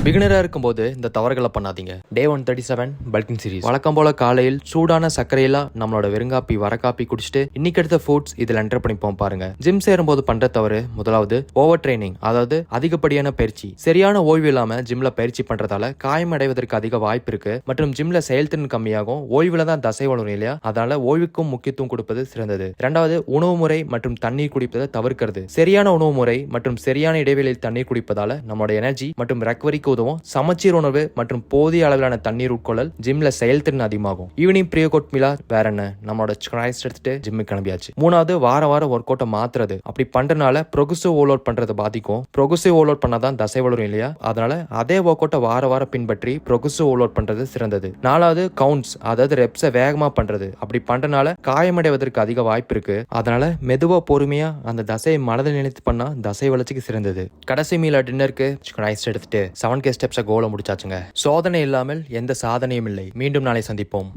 பிகினரா இருக்கும்போது இந்த தவறுகளை பண்ணாதீங்க. டே 137 பல்கிங் சீரிஸ். வழக்கம் போல காலையில் சூடான சர்க்கரையில நம்மளோட வெறுங்காப்பி வரக்காப்பி குடிச்சிட்டு இன்னைக்கு எடுத்த ஃபுட்ஸ் இதுல என்டர் பண்ணிப்போம் பாருங்க. ஜிம் சேரும்போது பண்ற தவறு முதலாவது ஓவர் ட்ரைனிங், அதாவது அதிகப்படியான பயிற்சி. சரியான ஓய்வு இல்லாம ஜிம்ல பயிற்சி பண்றதால காயம் அடைவதற்கு அதிக வாய்ப்பு இருக்கு மற்றும் ஜிம்ல செயல்திறன் கம்மியாகும். ஓய்வுல தான் தசை வளரும் இல்லையா, அதனால ஓய்வுக்கும் முக்கியத்துவம் கொடுப்பது சிறந்தது. இரண்டாவது உணவு முறை மற்றும் தண்ணீர் குடிப்பதை தவிர்க்கிறது. சரியான உணவு முறை மற்றும் சரியான இடைவெளியில் தண்ணீர் குடிப்பதால நம்மளோட எனர்ஜி மற்றும் ரெக்கவரிக்கு உதவும். சமச்சீர் உணவு மற்றும் போதிய அளவிலான தண்ணீர் உட்கொள்ளல் ஜிம்ல செயல்திறன் அதிகமாகும். ஈவினிங் ப்ரீ ஒர்க் மீலா வேற என்ன, நம்மளோட ஸ்ட்ரைஸ் எடுத்துட்டு ஜிம்முக்கு கிளம்பியாச்சு. மூணாவது வாரம் ஒர்க் அவுட்டை மாத்துறது. அப்படி பண்றதுனால ப்ரொகுசிவ் ஓவர்லோட் பண்றதை பாதிக்கும். ப்ரொகுசிவ் ஓவர்லோட் பண்ணாதான் தசை வளரும் இல்லையா, அதனால அதே ஒர்க் அவுட்டை வாரம் பின்பற்றி ப்ரொகுசிவ் ஓவர்லோட் பண்றது சிறந்தது. நாலாவது கவுண்ட்ஸ், அதாவது ரெப்ஸை வேகமா பண்றது. அப்படி பண்றதுனால காயமடைவதற்கு அதிக வாய்ப்பு இருக்கு. அதனால மெதுவா பொறுமையா அந்த தசையை மனதில் நினைத்து பண்ணா தசை வளர்ச்சிக்கு சிறந்தது. கடைசி மீல டின்னருக்கு ரைஸ் எடுத்துட்டு 7K ஸ்டெப்ஸை கோலை முடிச்சாச்சுங்க. சோதனை இல்லாமல் எந்த சாதனையும் இல்லை. மீண்டும் நாளை சந்திப்போம்.